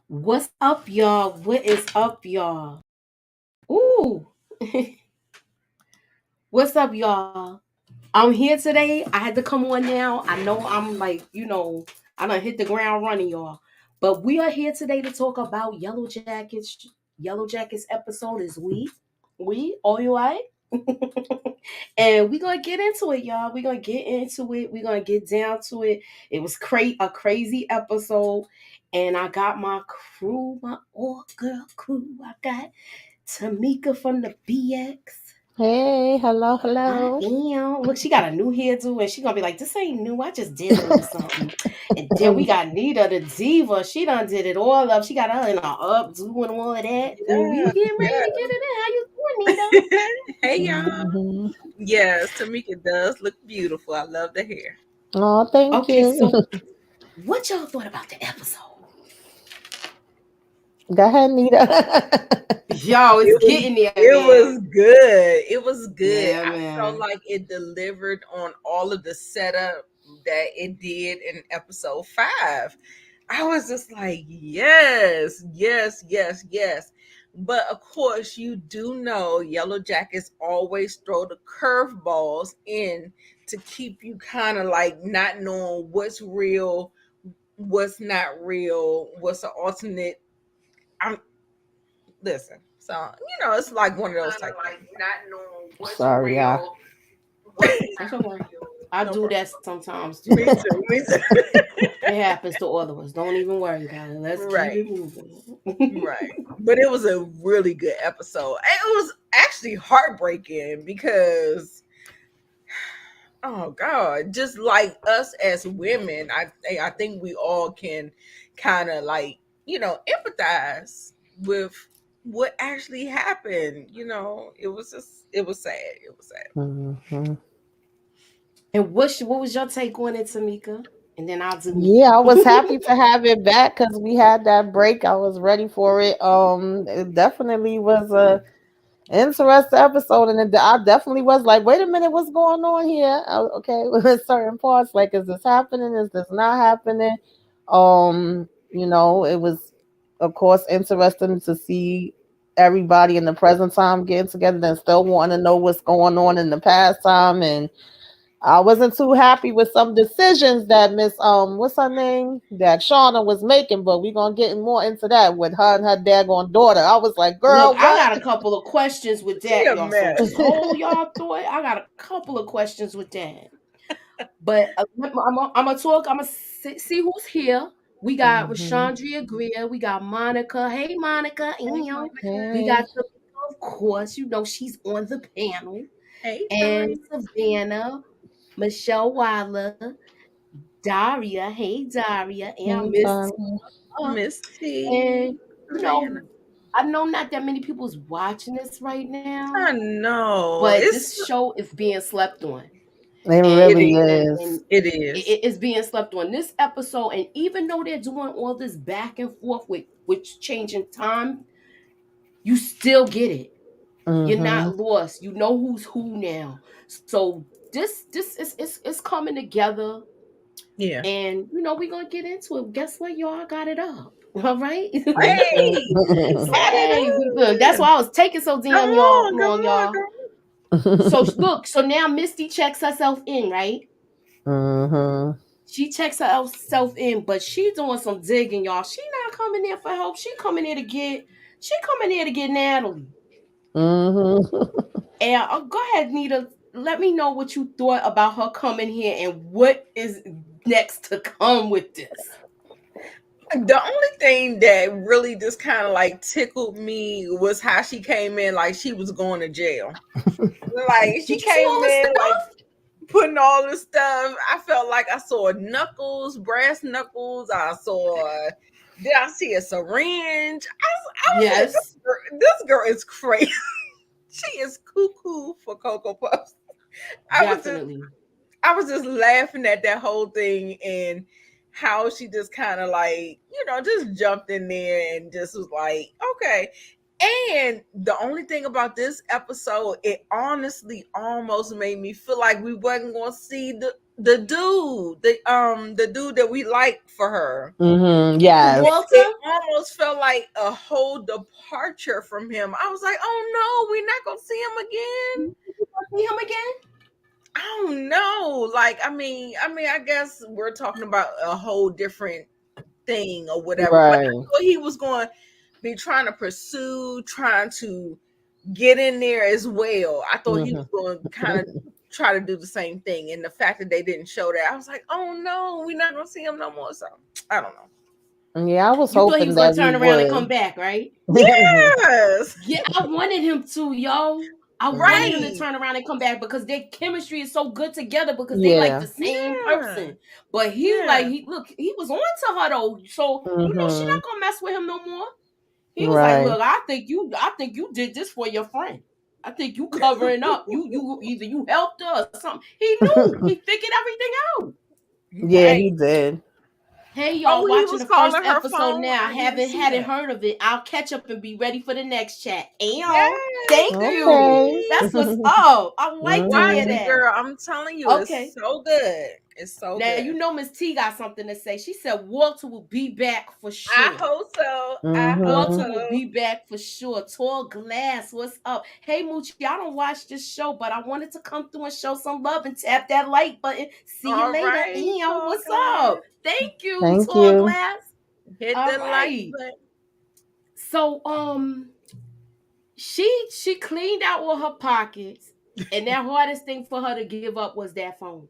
What's up, y'all? What is up, y'all? Ooh, what's up, y'all? I'm here today. I had to come on now. I know I'm like, I done hit the ground running, y'all. But we are here today to talk about Yellow Jackets. Yellow Jackets episode is all you right? And we're gonna get into it, y'all. We're gonna get into it. We're gonna get down to it. It was a crazy episode. And I got my crew, my all girl crew. I got Tamika from the BX. Hey, hello, I hello. am. Look, she got a new hairdo, and she gonna be like, "This ain't new. I just did a little something." And then we got Nita, the diva. She done did it all up. She got her in her up, doing all of that, and we Yeah, getting ready to yeah. get it in. How you doing, Nita? Hey y'all. Mhm. Yes, Tamika does look beautiful. I love the hair. Oh, thank Okay, you. so what y'all thought about the episode? Go ahead, Nita. Yo, it's It was getting there, it man. was good. It was good. Yeah, I felt man. like it delivered on all of the setup that it did in episode 5. I was just like, yes, yes, yes, yes. But of course, you do know Yellow Jackets always throw the curveballs in to keep you kind of like not knowing what's real, what's not real, what's an alternate. I'm listen. So it's like one of those type things. Sorry, y'all. It's okay. I No do problem. that sometimes too. Me too. Me too. It happens to all of us. Don't even worry about it. Let's keep Right. it moving. Right. But it was a really good episode. It was actually heartbreaking because oh God, just like us as women, I think we all can kind of like, empathize with what actually happened. It was sad. It was sad. Mhm. And what was your take on it, Tamika? And then I'll do me. Yeah, I was happy to have it back because we had that break. I was ready for it. It definitely was a interesting episode, and I definitely was like, "Wait a minute, what's going on here?" Okay, with certain parts, like, is this happening? Is this not happening? It was, of course, interesting to see everybody in the present time getting together and still wanting to know what's going on in the past time. And I wasn't too happy with some decisions that Miss what's her name, that Shauna was making, but we're gonna get more into that with her and her daggone daughter. I was like, Look, girl, I what? got a couple of questions with She that, a y'all. So mess. just hold y'all thought. I got a couple of questions with that. But I'm gonna talk. I'm gonna see who's here. We got Mhm. Rashandria Greer. We got Monica. Hey, Monica. Hey, We got Hey. Tamika, of course. You know she's on the panel. Hey, And Tanya. Savannah, Michelle Weiler, Daria. Hey, Daria. And I Hey, missed darling. Miss T. And you Savannah. know, I know not that many people's watching this right now, I know. but this show is being slept on, It and It really and is. It is. it's being slept on. This episode, and even though they're doing all this back and forth with changing time, you still get it. You're Mm-hmm. not lost. You know who's who now. So this is it's coming together. Yeah. And we're gonna get into it. Guess what, y'all? I got it up. All right. Hey, set it Hey, look, that's up. why I was taking so Come damn, y'all. on, Come come on, on, y'all. girl. So look, so now Misty checks herself in, right? Mm-hmm. She checks herself in, but she doing some digging, y'all. She not coming there for help. She coming here to get Natalie. Mm-hmm. And go ahead, Nita. Let me know what you thought about her coming here and what is next to come with this. The only thing that really just kind of like tickled me was how she came in like she was going to jail. Like she Did you see came all this in like stuff? putting all this stuff. I felt like I saw knuckles, brass knuckles. Did I see a syringe? I was like, Yes, this girl is crazy. She is cuckoo for Cocoa Puffs. I was just definitely. I was just laughing at that whole thing and how she just kind of like, just jumped in there and just was like, okay. And the only thing about this episode, it honestly almost made me feel like we wasn't going to see the dude that we like for her. Yes. It Walter. almost felt like a whole departure from him. I was like, oh no, we're not gonna see him again. See him again? I don't know. Like, I guess we're talking about a whole different thing or whatever. But I Right. thought he was going to be trying to pursue, trying to get in there as well. I thought he was Mhm. going to kind of try to do the same thing. And the fact that they didn't show that, I was like, oh no, we're not going to see him no more. So I don't know. Yeah, I was You thought he hoping was gonna that he turn around and come would. back, right? Yes. Yeah, I wanted him to, yo. I wanted him to Right. turn around and come back because their chemistry is so good together because they like Yeah. the same Yeah. person. But he like Yeah. he was on to her though. So she Mhm. not gonna mess with him no more. He was like, Right. look, I think you did this for your friend. I think you covering up. You either you helped her or something. He knew. He figured everything out. Yeah, Right. he did. Hey Oh, y'all, he watching was the first calling her episode phone. now. I didn't see Hadn't that. heard of it. I'll catch up and be ready for the next chat. Ayo, Yes, thank you. Okay. Debbie. That's what's up. I like to Watch hear Mhm. it, that. girl. I'm telling you, it's Okay. so good. It's so Now good. you know Miss T got something to say. She said Walter will be back for I sure. hope so. I hope Walter Mhm. will so. be back for sure. Tall glass, what's up? Hey Moochie, I don't watch this show, but I wanted to come through and show some love and tap that like button. See you All later. right, tall What's glass. up? Thank you, Thank Tall you. Glass. Hit All the like right. button. So she cleaned out all her pockets, and that hardest thing for her to give up was that phone.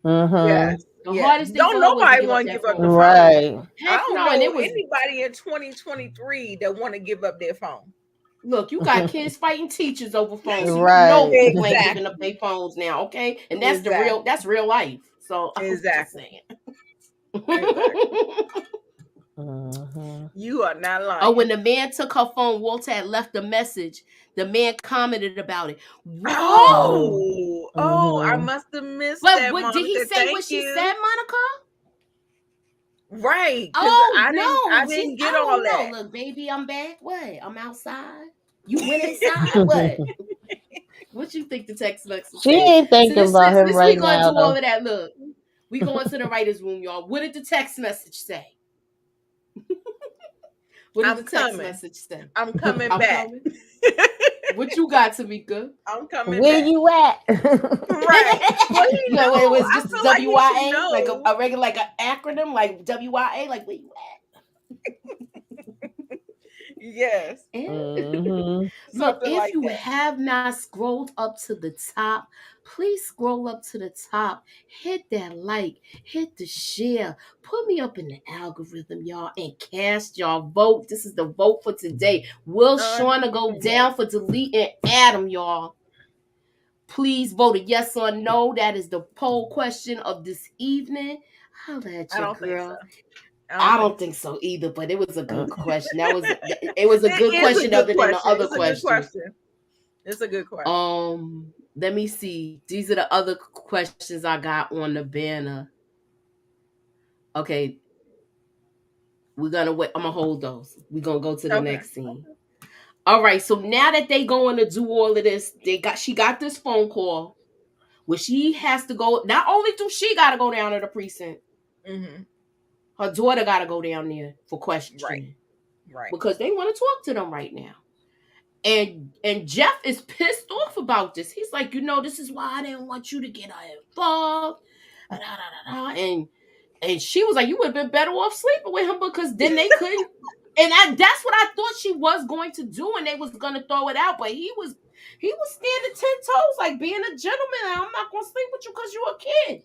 Mhm. Yes, The yeah. hardest thing Don't for her was to nobody give up want to that give up the phone. phone. Right. I Heck don't no, and know it was anybody in 2023 that want to give up their phone. look, you got kids fighting teachers over phones, so you know Right. people ain't giving up Exactly. their phones now, okay? And Exactly. that's real life. So I'm just Exactly. saying. Exactly. Mhm. You are not Oh, when lying. the man took her phone, Walter had left a message. The man commented about it. Whoa! Mhm. Oh, oh, I Mhm. must have missed But that, what did he Monica. say? What Thank she said, you. Monica? Right, because Oh I no, she's didn't I get all don't know. that. Look, baby, I'm back. What? I'm outside. You went inside. What? What you think the text message She say? ain't So thinking this about this him this we right gonna now do all though. of that. Look, we going to the writers' room, y'all. What did the text message say? What did I'm the text coming. message say? I'm coming I'm back. coming. What you got, Tamika? I'm coming Where back. you at? Right. Well, he It know. was I just feel like he should WIA, like know. a regular, like an acronym, like WIA, like where you Yes. at? Mhm. Look, Something if like you that. have not scrolled up to the top, please scroll up to the top, hit that like, hit the share, put me up in the algorithm, y'all, and cast y'all vote. This is the vote for today. Will Shauna go Yes. down for deleting Adam, y'all? Please vote a yes or no. That is the poll question of this evening. Holla at I your don't think so. girl. I don't I think don't so. think so either, but it was a good question. It was a It good is a question good other than the question. other It's a good questions. question. It's a good question. Let me see. These are the other questions I got on the banner. Okay, we're gonna wait. I'm gonna hold those. We're gonna go to the Okay. next scene. All right, so now that they going to do all of this, she got this phone call where she has to go. Not only do she gotta go down to the precinct, Mm-hmm. her daughter gotta go down there for Right. questioning Right. because they want to talk to them right now. And Jeff is pissed off about this. He's like, this is why I didn't want you to get involved. And she was like, you would have been better off sleeping with him because then they couldn't. And that's what I thought she was going to do, and they was gonna throw it out. But he was standing 10 toes, like being a gentleman. I'm not gonna sleep with you because you're a kid.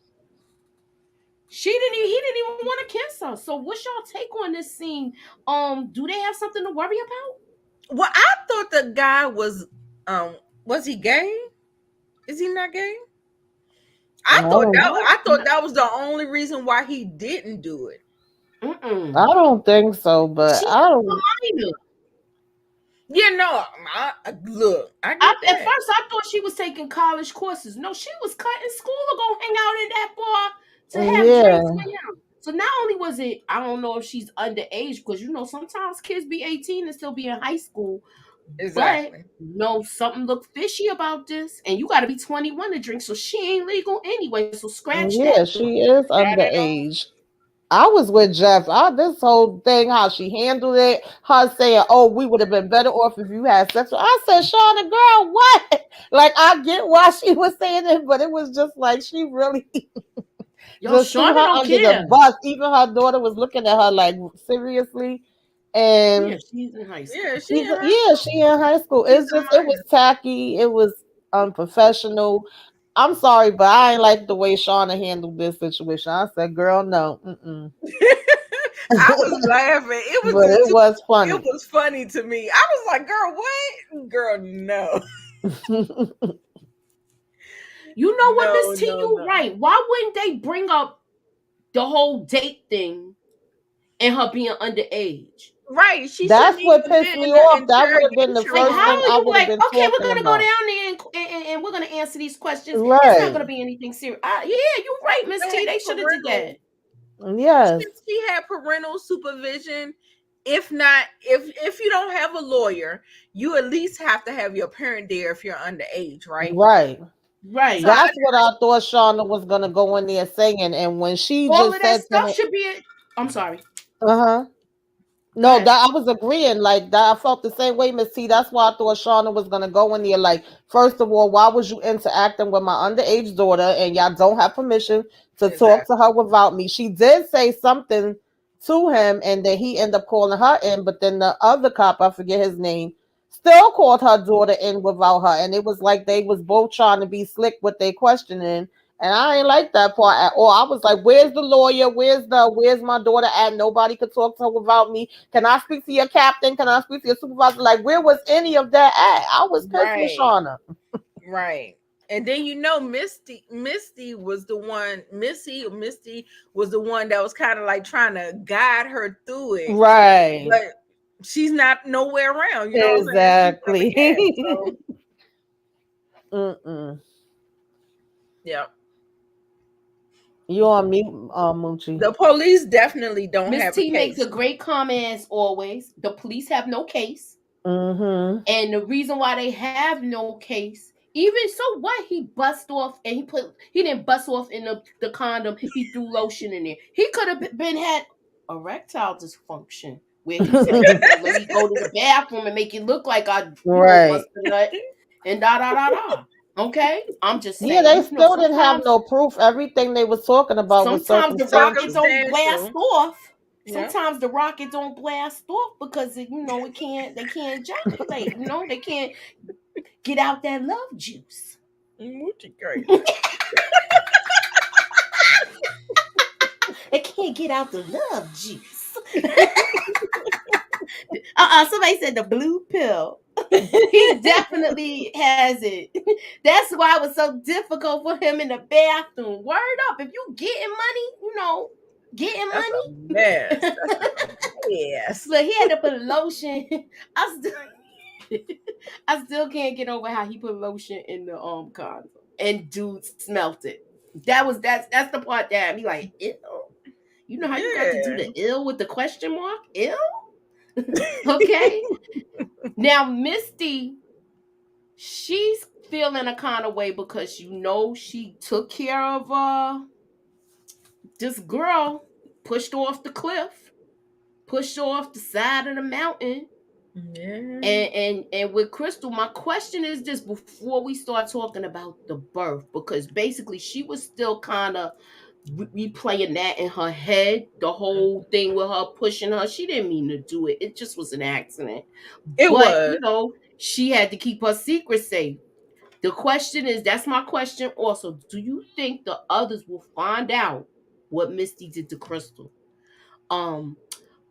He didn't even want to kiss her. So what's y'all take on this scene? Do they have something to worry about? Well, I thought the guy was he gay? Is he not gay? I don't. No, I thought that was the only reason why he didn't do it. I mm-mm. don't think so, but She's I a don't. minor. Yeah, no, look, I At get first, that. I thought she was taking college courses. No, she was cutting school to go hang out in that bar to have drinks Yeah. with him. So not only was it, I don't know if she's underage because sometimes kids be 18 and still be in high school, But Exactly. no, something looked fishy about this, and you got to be 21 to drink, so she ain't legal anyway. So scratch that. Yeah, she is That at all. underage. I was with Jeff. This whole thing, how she handled it, her saying, "Oh, we would have been better off if you had sex." I said, "Shauna, girl, what?" Like, I get why she was saying it, but it was just like she really Yo, just threw Shauna her don't under the care. bus. Even her daughter was looking at her like, seriously. Yeah, And she's in high Yeah, school. she in high yeah, school. she in high school. She's It's a just, it was minor. tacky. It was unprofessional. I'm sorry, but I ain't like the way Shauna handled this situation. I said, "Girl, no." Mm-mm. I was laughing. It was But just it too. was It funny. was funny to me. I was like, "Girl, what? Girl, no, You know what, no, Miss T, no, you no." right. Why wouldn't they bring up the whole date thing and her being underage? Right? She shouldn't That's what even pissed been me in the off. That would have been the interrogation Like, first how thing room. are I you would have like, been okay, we're talking gonna go about. down there and we're gonna answer these questions. It's not Right. gonna be anything serious. Yeah, you're right, Miss They had T. They should have did parental. that. Yes. She had parental supervision. If not, if you don't have a lawyer, you at least have to have your parent there if you're underage, right? Right. So Right. I, That's what I thought Shauna was gonna go in there saying. And when she All just of that said to stuff him, should be it. I'm sorry. uh-huh. Go No, ahead. that I was agreeing. Like that, I felt the same way, Miss T. That's why I thought Shauna was gonna go in there. Like, first of all, why was you interacting with my underage daughter, and y'all don't have permission to talk to exactly. her without me? She did say something to him, and then he ended up calling her in. But then the other cop, I forget his name, still called her daughter in without her, and it was like they was both trying to be slick with their questioning. And I ain't like that part at all. I was like, "Where's the lawyer? Where's my daughter at? Nobody could talk to her without me. Can I speak to your captain? Can I speak to your supervisor?" Like, where was any of that at? I was pissed with Right. Shauna. Right. And then Misty was the one, Misty was the one that was kind of like trying to guide her through it. Right. But she's not nowhere around, you know what I'm saying? She's up Exactly. ahead. So Mm-mm. yeah. You on mute, Moochie. The police definitely don't Miss have a T makes a case. great comment as always. The police have no case. Mm-hmm. And the reason why they have no case, even so what, he bust off and he didn't bust off in the condom, he threw lotion in there. He could have been had erectile dysfunction where he said, let me go to the bathroom and make it look like I, Right. bust a nut and da da da da. Okay? I'm just Yeah, saying, they still didn't have no proof. Everything they was talking about was sometimes the rocket circumstantial. don't blast Circumstantial. off. Yeah. Sometimes the rocket don't blast off because it can't, they can't ejaculate, they can't get out that love juice. Moochie crazy. They can't get out the love juice. Somebody said the blue pill. He definitely has it. That's why it was so difficult for him in the bathroom. Word up. If you getting money, getting That's a money. mess. That's a mess. Look, he had to put lotion. I still I still can't get over how he put lotion in the condom. And dude smelt it. That's the part that be like, ew. You know how you got to do Yeah. the ill with the question mark? Ill? Okay. Now Misty, she's feeling a kind of way because she took care of this girl, pushed her off the cliff, pushed her off the side of the mountain. Yeah. And with Crystal, my question is this before we start talking about the birth, because basically she was still kind of replaying that in her head, the whole thing with her pushing her. She didn't mean to do it. It just was an accident. It But, was. she had to keep her secret safe. The question is, that's my question also. Do you think the others will find out what Misty did to Crystal? Um,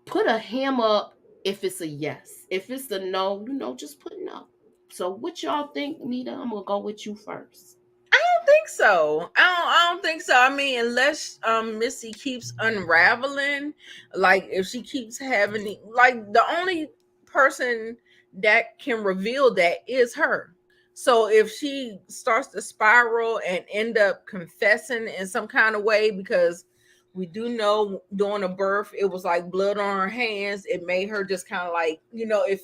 Put a ham up if it's a yes. If it's a no, just put no. So what y'all think, Nita? I'm gonna go with you first. Don't think so. I don't think so. I mean, unless Missy keeps unraveling, like if she keeps having like the only person that can reveal that is her. So if she starts to spiral and end up confessing in some kind of way, because we do know during the birth it was like blood on her hands, it made her just kind of like, if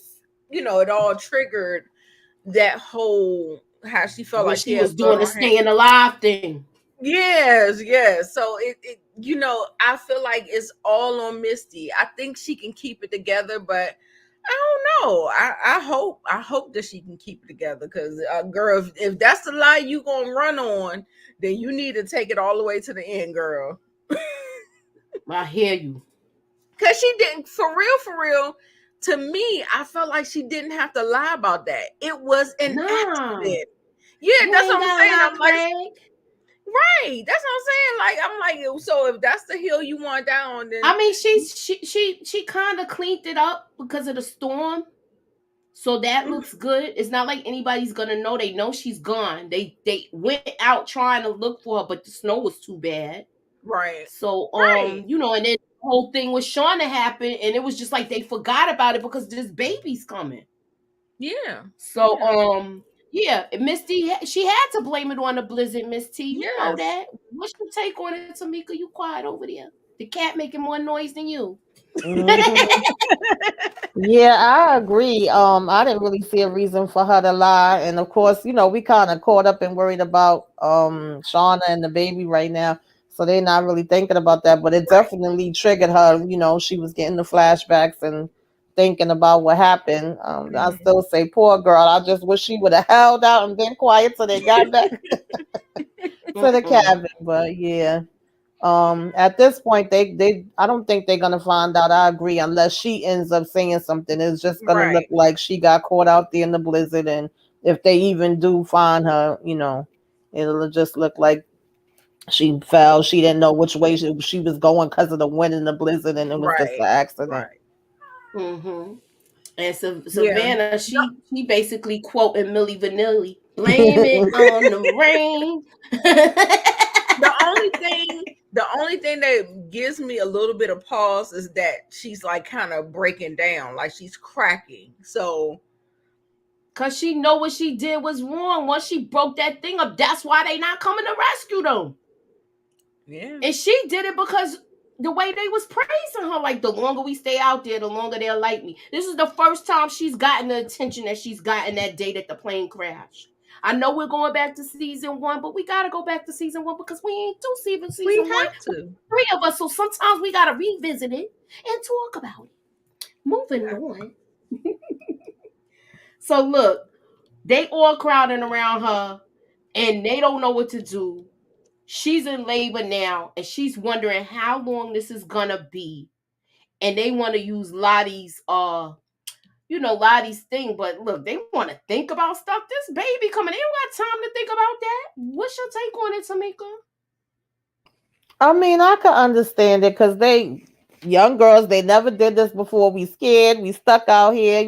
it all triggered that whole how she felt When like she she had was blood doing the on her hands. staying alive thing. Yes, yes. So I feel like it's all on Misty. I think she can keep it together, but I don't know. I hope that she can keep it together because, girl, if that's the lie you gonna run on, then you need to take it all the way to the end, girl. I hear you. Because she didn't, for real. To me, I felt like she didn't have to lie about that. It was an Nah, accident. Yeah, you that's ain't what I'm gotta saying. lie, I'm like, Craig. right. That's what I'm saying. Like, I'm like, so if that's the hill you want down, then I mean, she kind of cleaned it up because of the storm, so that looks good. It's not like anybody's gonna know. They know she's gone. They went out trying to look for her, but the snow was too bad. right, So right, and then the whole thing with Shauna happened, and it was just like they forgot about it because this baby's coming. yeah, So yeah, yeah, Misty, she had to blame it on the blizzard. Miss T, you know yes. that. What's your take on it, Tamika? You quiet over there. The cat making more noise than you. Mhm. Yeah, I agree. I didn't really see a reason for her to lie. And of course, we kind of caught up and worried about Shauna and the baby right now. So they're not really thinking about that. But it Right. definitely triggered her. She was getting the flashbacks and thinking about what happened. I Mhm. still say, poor girl. I just wish she would have held out and been quiet so they got back to the Mm-mm. cabin. But yeah. At this point, they I don't think they're gonna find out. I agree, unless she ends up saying something. It's just gonna look Right. like she got caught out there in the blizzard, and if they even do find her, it'll just look like she fell. She didn't know which way she was going because of the wind and the blizzard, and it was just an Right. accident. Right. Mm-hmm. And Yeah. Savannah, she basically quoting Millie Vanilli. Blame it on the rain. The only thing the only thing that gives me a little bit of pause is that she's like kind of breaking down, like she's cracking. So Cause she know what she did was wrong. Once she broke that thing up, that's why they not coming to rescue them. yeah. And she did it because the way they was praising her, like the longer we stay out there, the longer they'll like me. This is the first time she's gotten the attention that she's gotten that day that the plane crashed. I know we're going back to season one, but we gotta go back to season one because we ain't do We season one. have to. Three of us, so sometimes we gotta revisit it and talk about it. Moving Yeah. on. So look, they all crowding around her and they don't know what to do. She's in labor now and she's wondering how long this is gonna be. And they want to use Lottie's Lottie's thing, but look, they want to think about stuff. This baby coming, they don't got time to think about that. What's your take on it, Tamika? I mean, I could understand it because they young girls, they never did this before. We scared, we stuck out here,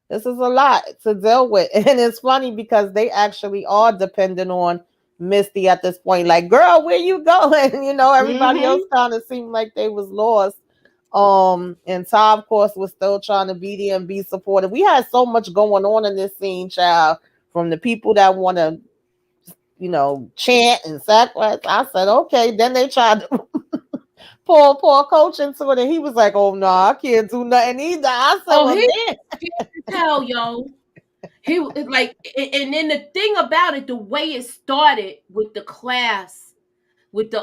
This is a lot to deal with. And it's funny because they actually are dependent on Misty at this point. Like, girl, where you going? Everybody else Mm-hmm. kind of seemed like they was lost. And Ty, of course, was still trying to be there and be supportive. We had so much going on in this scene, child, from the people that want to chant and sacrifice. I said, okay. Then they tried to pull coach into it, and he was like, oh no, I can't do nothing either. I said, Oh, well, he then. scared as hell, yo. He like, and then the thing about it, the way it started with the class, with the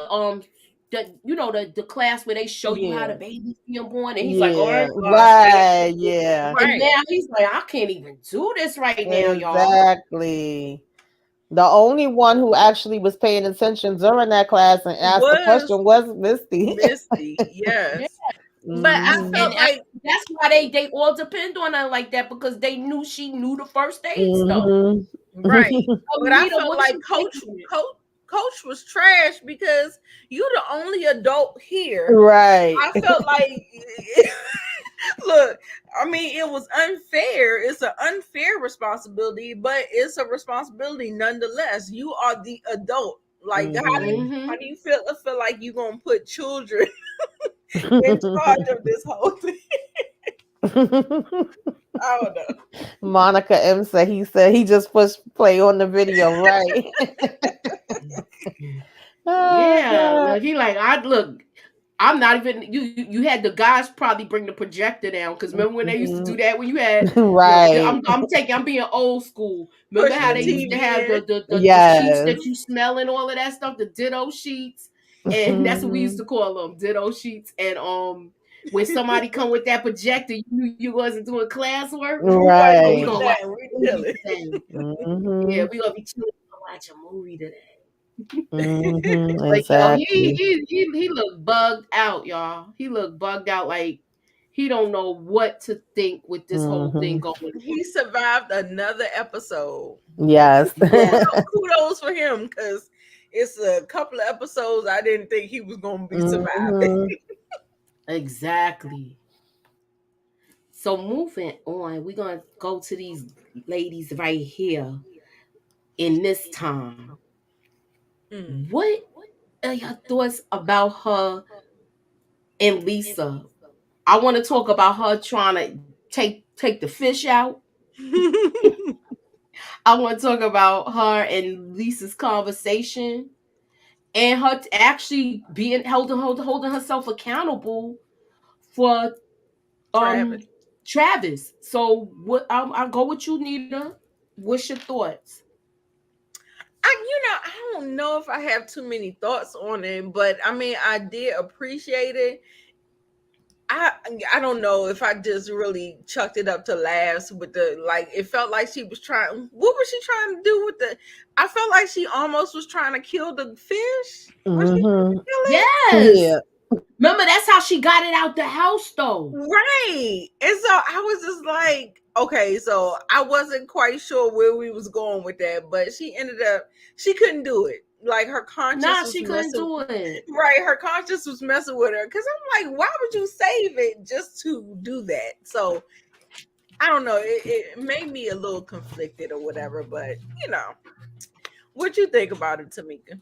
class where they show you how the Yeah, baby's being born, and he's like, all yeah, right, right, yeah, and Right. now he's like, I can't even do this right now, y'all. exactly. The only one who actually was paying attention during that class and asked the Was question was Misty. Misty. Yeah, Yes. But I Hmm. and felt like that's why they all depend on her like that because they knew she knew the first aid stuff. Hmm. right. But I Nita, felt what's like your take on it? coach was trash because you the only adult here. Right. I felt like look, I mean, it was unfair. It's an unfair responsibility, but it's a responsibility nonetheless. You are the adult. Like, Hmm. how Mm-hmm. do you feel like you gonna put children in charge of this whole thing? I don't know. Monica M said he just pushed play on the video, right? Oh Yeah, god. look, he like I look. I'm not even you had the guys probably bring the projector down because remember when they used to Mhm. do that when you had Right. I'm being old school. Remember Push how the they used to Mhm. TV have in. the sheets Yes. that you smell and all of that stuff, the ditto sheets, and that's what we used Mhm. to call them, ditto sheets. And when somebody come with that projector, you knew you wasn't doing classwork. We wasn't Oh, we Right. gonna doing watch that. We a movie chilling. today. Yeah, Mhm. we gonna be chilling to watch a movie today. Mhm. But yo, Exactly. he looked bugged out, y'all. He looked bugged out, like he don't know what to think with this whole thing Mhm. going on. He survived another episode. Yes. Yeah, Kudos for him because it's a couple of episodes I didn't think he was going to be surviving. Mhm. exactly. So moving on, we're gonna go to these ladies right here in this time. Mm. What are your thoughts about her and Lisa? I want to talk about her trying to take the fish out. I want to talk about her and Lisa's conversation and her actually being holding herself accountable for Travis. um Travis. So what? I'll go with you, Nita. What's your thoughts? I don't know if I have too many thoughts on it, but I mean, I did appreciate it. I I don't know if I just really chucked it up to laughs with the like. It felt like she was trying. What was she trying to do with the? I felt like she almost was trying to kill the fish. Was she trying to Mhm. kill it? Yes. Yeah. Remember, that's how she got it out the house, though. Right. And so I was just like, okay, so I wasn't quite sure where we was going with that, but she ended up she couldn't do it. Like her conscience Nah, was she couldn't messing do it. right, her conscience was messing with her. Cause I'm like, why would you save it just to do that? So I don't know. It made me a little conflicted or whatever, but you know, what you think about it, Tamika?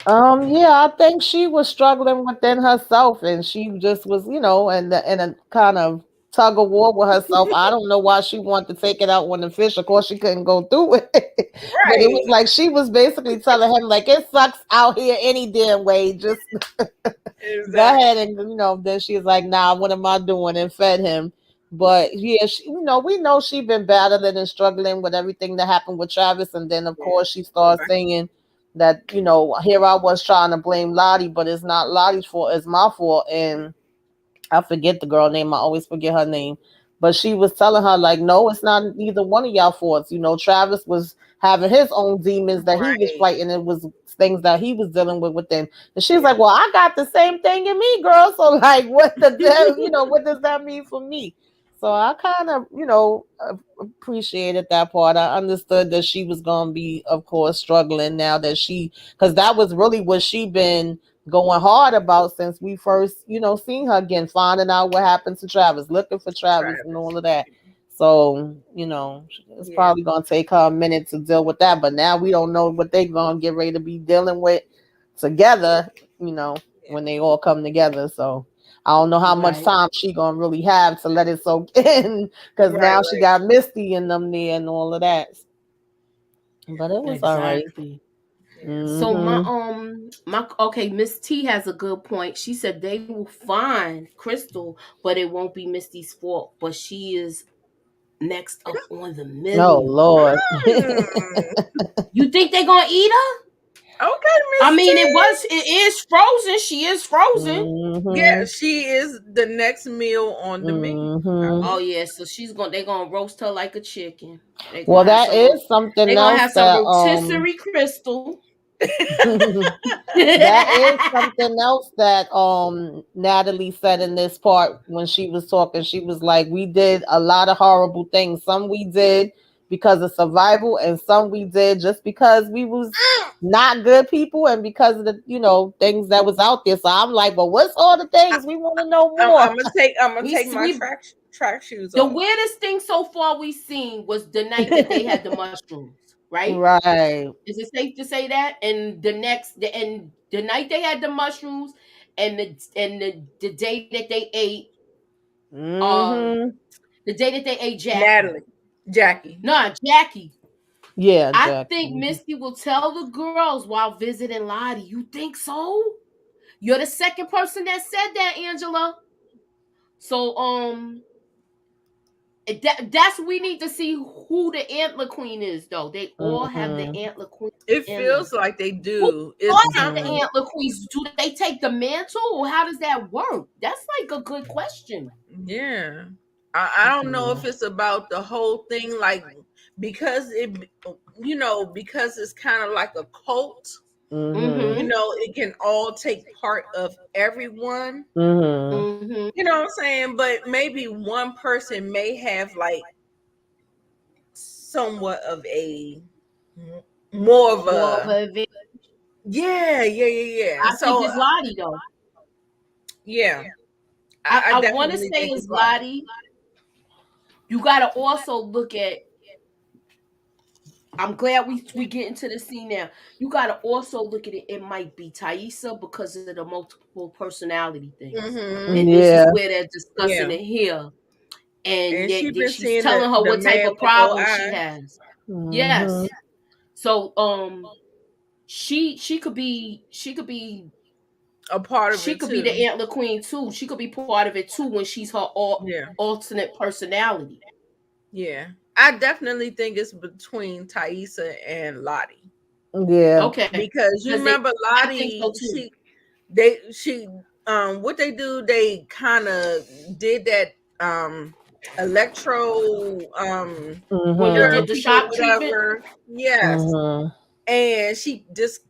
Yeah, I think she was struggling within herself, and she just was, in a kind of tug of war with herself. I don't know why she wanted to take it out on the fish. Of course, she couldn't go through it, but it was Right. like she was basically telling him, like, it sucks out here any damn way. Just go ahead, Exactly. and then she's like, nah, what am I doing? And fed him. But yeah, we know she been battling and struggling with everything that happened with Travis, and then of Yeah. course she started saying that here I was trying to blame Lottie, but it's not Lottie's fault, it's my fault. And I forget the girl name. I always forget her name. But she was telling her, like, no, it's not either one of y'all faults. Travis was having his own demons that he was Right. fighting. It was things that he was dealing with within. And she's Yeah. like, well, I got the same thing in me, girl. So, like, what the hell, what does that mean for me? So I kind of, appreciated that part. I understood that she was going to be, of course, struggling now that because that was really what she been going hard about since we first, seen her again, finding out what happened to Travis, looking for Travis and all Travis. of that. So, it's Yeah. probably gonna take her a minute to deal with that. But now we don't know what they're gonna get ready to be dealing with together, Yeah. when they all come together. So I don't know how much Right. time she gonna really have to let it soak in because Right, now she right. got Misty in them there and all of that. Yeah. But it was all right. Exactly. Yeah. So Mm-hmm. my okay, Miss T has a good point. She said they will find Crystal, but it won't be Misty's fault. But she is next up on the Oh menu. Lord. Mm. You think they gonna eat her? Okay, I Miss T. mean, it is frozen. She is frozen. Yeah, Mm-hmm. she is the next meal on the menu. I Mm-hmm. Oh believe. yeah, so they gonna roast her like a chicken. Well, that is They something gonna else have some that rotisserie crystal. that is something else that Natalie said in this part when she was talking. She was like, we did a lot of horrible things. Some we did because of survival, and some we did just because we was not good people and because of the things that was out there. So I'm like, but what's all the I, things we want to know I'm more? gonna take. I'm gonna we take my we track shoes the off. weirdest thing so far we seen was the night that they had the mushrooms, right? Right. Is it safe to say that? And the night they had the mushrooms, and the day that they ate um Mm-hmm. the day that they ate Jackie. Natalie, Jackie. Nah, Jackie. Yeah, I Jack. think Mhm. Misty will tell the girls while visiting Lottie. You think so? You're the second person that said that, Angela. So that's we need to see who the antler queen is though. They all have the Mm-hmm. antler queen It in them. feels like they Who do. It's are kind the Mm-hmm. antler queens? Do they take the mantle or how does that work? That's like a good question. yeah. I don't know Yeah. if it's about the whole thing, like because it, because it's kind of like a cult. Mm-hmm. Mm-hmm. It can all take part of everyone. Mm-hmm. Mm-hmm. You know what I'm saying? But maybe one person may have like somewhat of a more of More of a, a yeah. I think So it's Lottie though. yeah, I I want to definitely say think it's it's Lottie. Lottie. You got to also look at. I'm glad we get into the scene now. You got to also look at it. It might be Thaisa because of the multiple personality things, and Hmm. this is Yeah. where they're discussing Yeah, it here. And and she yet been she's seeing the telling her the what type man of with no problem she eyes has. Mm-hmm. Yes. So she could be a part of she it could be the too. antler queen too. She could be part of it too when she's her Yeah, alternate personality. yeah. I definitely think it's between Thaisa and Lottie Yeah. Okay. because you Because they remember I think so Lottie, too. she what they do, they kind of did that electro When they Mm-hmm. did the therapy or shock treatment. whatever. Yes. Mm-hmm. And she just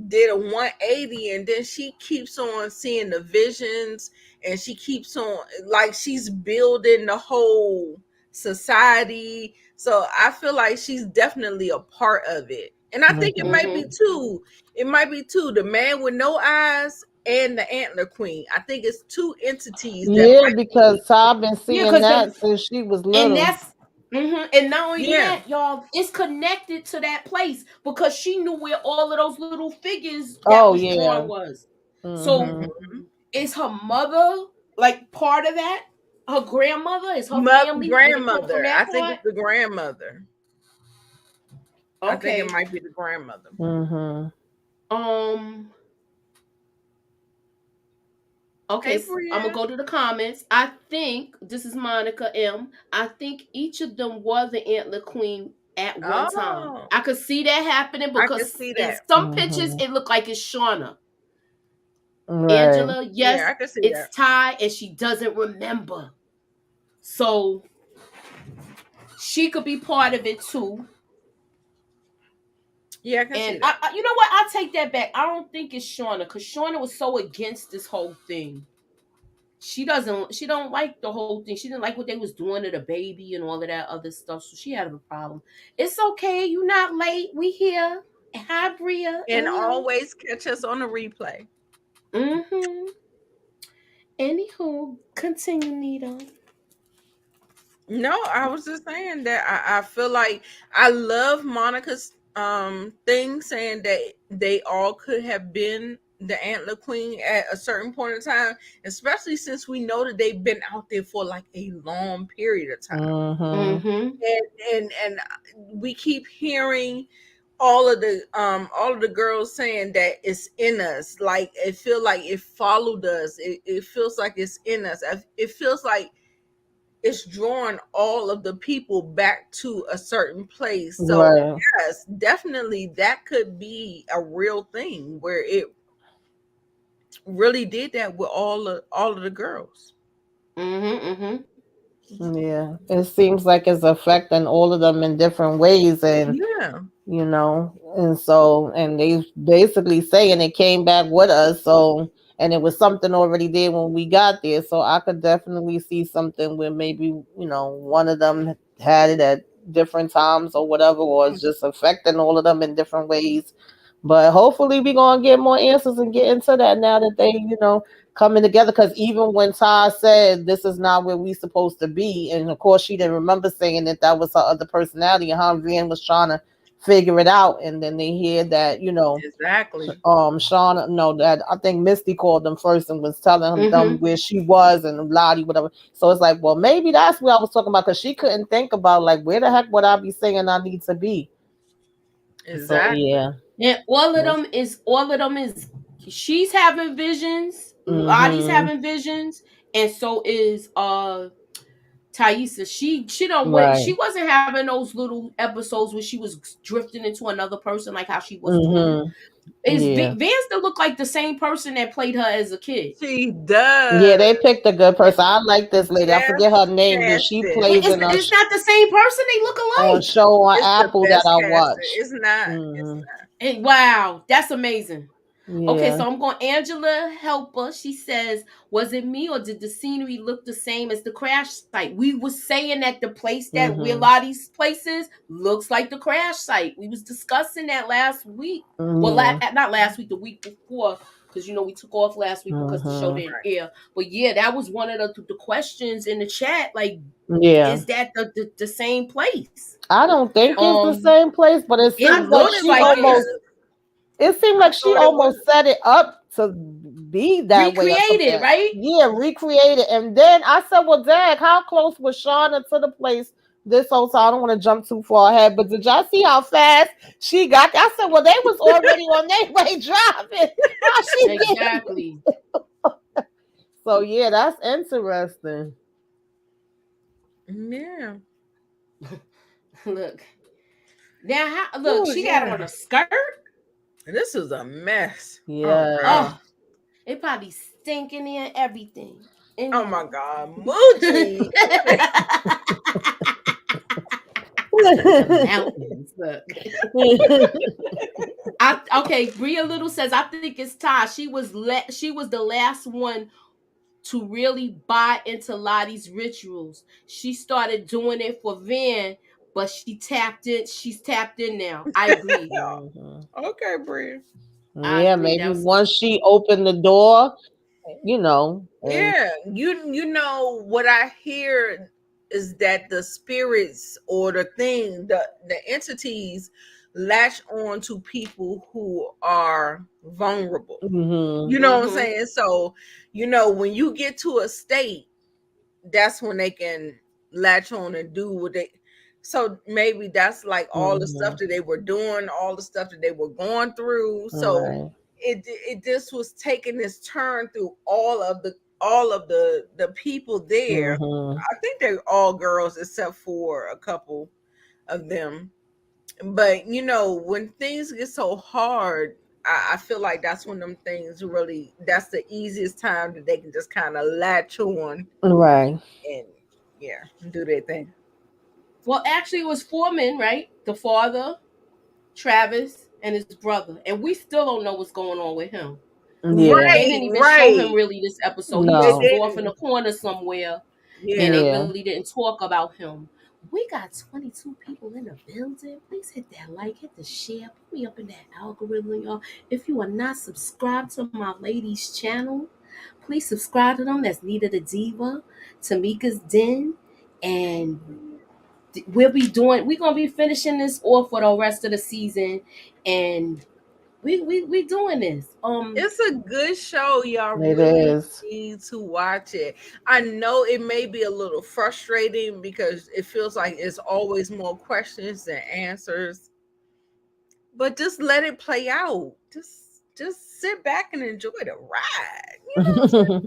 did a 180, and then she keeps on seeing the visions, and she keeps on like she's building the whole society. So I feel like she's definitely a part of it, and I think it Mm-hmm. might be Mm-hmm. two. It might be two, the man with no eyes and the antler queen. I think it's two entities that Yeah, might because be. I've been Yeah, seeing because that since she was and little. that's and not only Yeah. that, y'all, it's connected to that place because she knew where all of those little figures that Oh was yeah. drawn was. So Mm-hmm. Mhm. is her mother like part of that? Her grandmother is her family? Did it come from Grandmother. I that think part? it's the grandmother. I think it Okay. might be the grandmother. Mm-hmm. Um. Hey, Okay, I'm gonna Bria. go to the comments. I think this is Monica M. I think each of them was the antler queen at one time. Oh, I could see that happening I can because see in that. some pictures Mm-hmm. it looked like it's Shauna. Right. Angela, Yeah, yes, I can see it's that. Ty, and she doesn't remember. So she could be part of it too. Yeah, I can see And that. you know what? I'll take that back. I don't think it's Shauna because Shauna was so against this whole thing. She don't like the whole thing. She didn't like what they was doing to the baby and all of that other stuff. So she had a problem. It's okay. You not late. We here. Hi, Bria. And always catch us on the replay. Mm-hmm. Anywho, continue, Nita. No, I was just saying that I feel like I love Monica's thing saying that they all could have been the antler queen at a certain point in time, especially since we know that they've been out there for like a long period of time. Mm-hmm. Mm-hmm. And we keep hearing all of the girls saying that it's in us, like it feel like it followed us, it feels like it's in us, it feels like it's drawing all of the people back to a certain place. So Right. yes, definitely that could be a real thing where it really did that with all of the girls. Mm-hmm. Mm-hmm. Yeah. It seems like it's affecting all of them in different ways, and Yeah. and so, and they basically saying it came back with us, so, and it was something already there when we got there, so I could definitely see something where maybe, one of them had it at different times or whatever, or it's just affecting all of them in different ways. But hopefully we're gonna get more answers and get into that now that they, coming together, because even when Ty said this is not where we supposed to be, and of course she didn't remember saying that was her other personality, and how Van was trying to figure it out, and then they hear that, Exactly. Shauna, no, that I think Misty called them first and was telling them Mm-hmm. where she was, and Lottie, whatever. So it's like, well, maybe that's what I was talking about, because she couldn't think about, like, where the heck would I be saying I need to be. So Exactly. yeah. And all of them is she's having visions. Lottie's Mm-hmm. having visions, and so is Thaisa. She don't went. Right. She wasn't having those little episodes where she was drifting into another person like how she was doing. Mm-hmm. Is Yeah. Vance still look like the same person that played her as a kid? She Yeah, does. they picked a good person. I like this lady. I Best forget her name, but she casting. Wait, plays in it's not the same person. They look on alike. show on It's the Apple that best I casting. watch. It's not. It's Hmm. not. And wow, that's amazing. Okay, Yeah. so I'm going Angela Helper. She says, was it me or did the scenery look the same as the crash site? We was saying that the place that where Hmm. Lottie's places looks like the crash site. We was discussing that last week. Well, Yeah. not last week, the week before, because we took off last week because the show Hmm. didn't air. But yeah, that was one of the questions in the chat. Like, Yeah. is that the same place? I don't think it's the Um, same place, but it it I seems like thought looks it she like was. almost. it's It seemed I like she thought it was. almost set it up to be that way or recreated, something. right? Yeah, recreate it. And then I said, well, Dag, how close was Shauna to the place this whole time? I don't want to jump too far ahead, but did y'all see how fast she got there? I said, well, they was already on their way driving. How she get? Exactly. So yeah, that's interesting. Yeah. Look. Now, look, Oh she got on yeah. a skirt. This is a mess. Oh Yeah. god. Oh, it probably stinking in everything in Oh my there. god. Moochie. The mountains. Look. Okay. Bria Little says, I think it's Ty. She was the last one to really buy into Lottie's rituals. She started doing it for Van, but she tapped in. She's tapped in now. I agree. Mhm. Okay, Bria. I Yeah, agree. That maybe was once she opened the door, and Yeah, you know what I hear is that the spirits or the thing, the entities latch on to people who are vulnerable. hmm You know what I'm mm-hmm. saying? So, when you get to a state, that's when they can latch on and do what they. So maybe that's like all the stuff hmm that they were doing, all the stuff that they were going through. So right. it just was taking this turn through all of the people there. hmm I think they're all girls except for a couple of them. But when things get so hard, I feel like that's when them things really, that's the easiest time that they can just kind of latch on Right. and yeah, do their thing. Well, actually, it was four men, right? The father, Travis, and his brother, and we still don't know what's going on with him. Yeah. They Right, didn't even show him right. really this episode. He They just was No. off in the didn't. corner somewhere, and they Yeah. Yeah. really didn't talk about him. We got 22 people in the building. Please hit that like, hit the share, put me up in that algorithm, y'all. If you are not subscribed to my ladies' channel, please subscribe to them. That's Nita the Diva, Tamika's Den, and we're gonna be finishing this off for the rest of the season, and we doing this. It's a good show. Y'all It really is. need to watch it. I know it may be a little frustrating because it feels like it's always more questions than answers, but just let it play out. Just sit back and enjoy the ride. You know what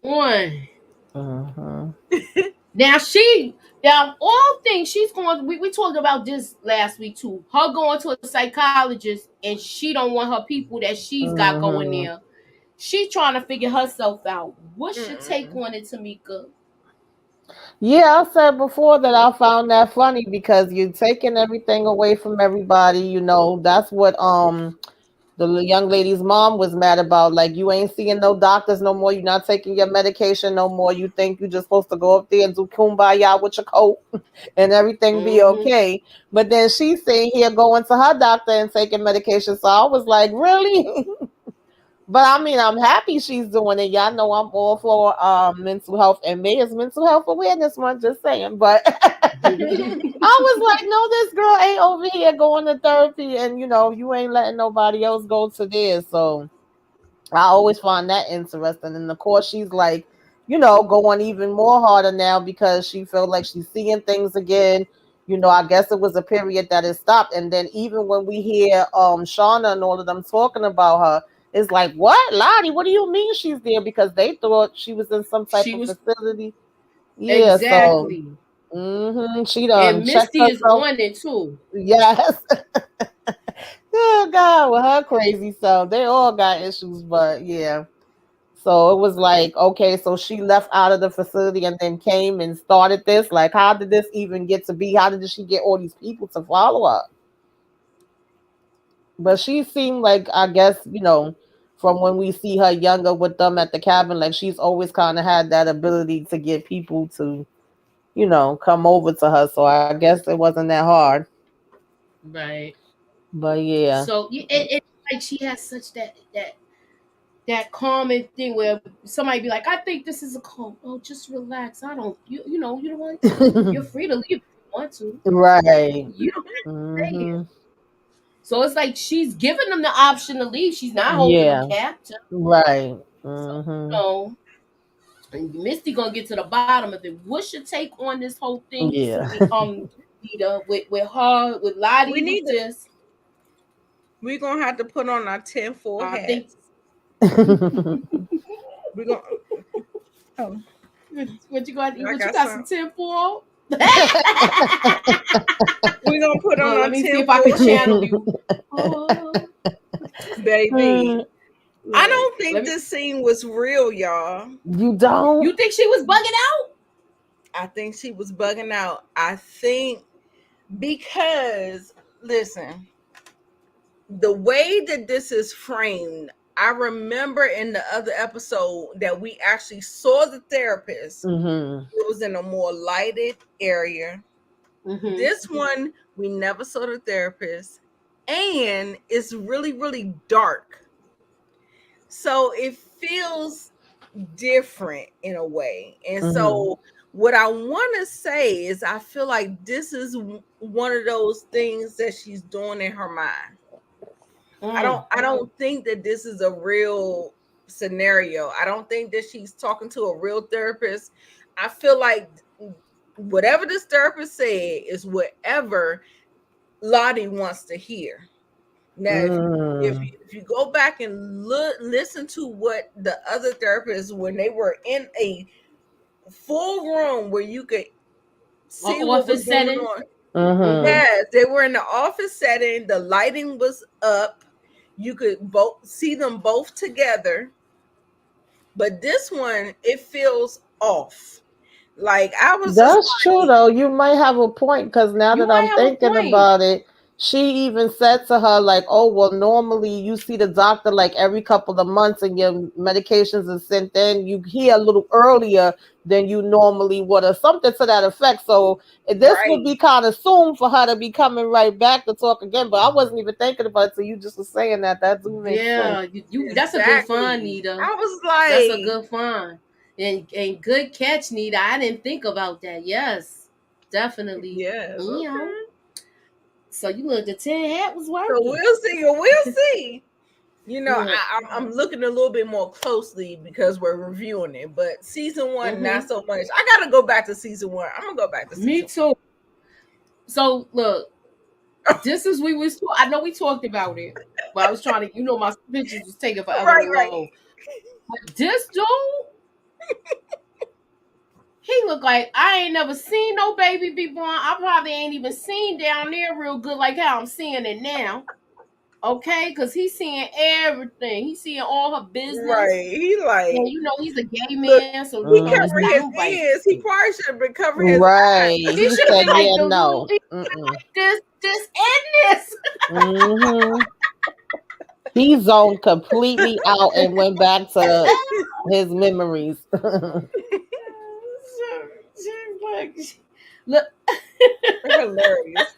One. hmm I'm saying? Now all things she's going. We talked about this last week too. Her going to a psychologist and she don't want her people that she's got going hmm there. She trying to figure herself out. What's your take Mm-mm. on it, Tamika? Yeah, I said before that I found that funny because you're taking everything away from everybody. That's what the young lady's mom was mad about. Like, you ain't seeing no doctors no more. You're not taking your medication no more. You think you're just supposed to go up there and do kumbaya with your coat and everything be Mm-hmm. okay. But then she's sitting here going to her doctor and taking medication. So I was like, really? But I mean, I'm happy she's doing it. Y'all know I'm all for mental health, and May is Mental Health Awareness Month. Just saying, but I was like, no, this girl ain't over here going to therapy, and you ain't letting nobody else go to theirs. So I always find that interesting. And of course, she's like, going even more harder now because she felt like she's seeing things again. I guess it was a period that it stopped. And then even when we hear Shauna and all of them talking about her, it's like, what, Lottie? What do you mean she's there? Because they thought she was in some type She of was facility. Yeah, so exactly. she done And checked Misty is herself. on it too. Yes. Oh God, with her crazy self. They all got issues, but yeah. So it was like, okay, so she left out of the facility and then came and started this. Like, how did this even get to be? How did she get all these people to follow her? But she seemed like, I guess, from when we see her younger with them at the cabin, like she's always kind of had that ability to get people to, come over to her. So I guess it wasn't that hard. Right. But yeah. So it like she has such that calming thing where somebody be like, I think this is a call. Oh, just relax. I don't you don't want you're free to leave if you want to. Right. You don't have to stay here. Hmm. So it's like she's giving them the option to leave. She's not holding them Yeah. captive. Right. So Hmm. and Misty gonna get to the bottom of it. What's your take on this whole thing? Yeah. Nita, with her, with We Lottie, with need to. this. We're gonna have to put on our tinfoil I think hats. We're gonna. Oh, what you got? I What you got got some some. tinfoil? We're gonna put on Well, our let me see if I can tinfoil channel hats, you. Oh, baby. I look, don't let think me. this scene was real, y'all. You don't? You think she was bugging out? I think she was bugging out. I think because listen, the way that this is framed, I remember in the other episode that we actually saw the therapist. Hmm. It was in a more lighted area. Mm-hmm. This one, we never saw the therapist, and it's really, really dark. So it feels different in a way. And Hmm. so, what I want to say is, I feel like this is one of those things that she's doing in her mind. Mm. I don't think that this is a real scenario. I don't think that she's talking to a real therapist. I feel like whatever this therapist said is whatever Lottie wants to hear. Now, Mm. if you go back and listen to what the other therapists, when they were in a full room where you could see what was Office going setting. on. Hmm. Mm-hmm. Yes, they were in the office setting. The lighting was up. You could both see them both together. But this one, it feels off. Like I was just That's true like, though. You might have a point because now You that might I'm have a thinking point. about it, she even said to her, like, oh, well, normally you see the doctor like every couple of months and your medications are sent in. You hear a little earlier than you normally would, or something to that effect. So this would right. be kind of soon for her to be coming right back to talk again. But I wasn't even thinking about it. So you just was saying that. That do make sense. Yeah, you that's a good find, Exactly. Nita. I was That's a like, good find. And good catch, Nita. I didn't think about that. Yes. Definitely. yes, You know. okay. So you look, the tin hat was So working. we'll see. We'll see. Look. I'm looking a little bit more closely because we're reviewing it, but season one, not Mm-hmm. so much. I gotta go back to season one. I'm gonna go back to Me season too. So look, this is I know we talked about it, but I was trying to, my pictures was taking one. forever to Right, right. load. But this dude, he looked like I ain't never seen no baby be born. I probably ain't even seen down there real good like how I'm seeing it now. Okay, because he's seeing everything. He's seeing all her business. Right. He like, And he's a gay look, man, so he this covering his Hmm. dude like ears. He probably should have been covering his Right. eyes. he He should have said, been like yeah, the little no. Mm-mm. this and this. Hmm. He zoned completely out and went back to his memories. Look, Hilarious.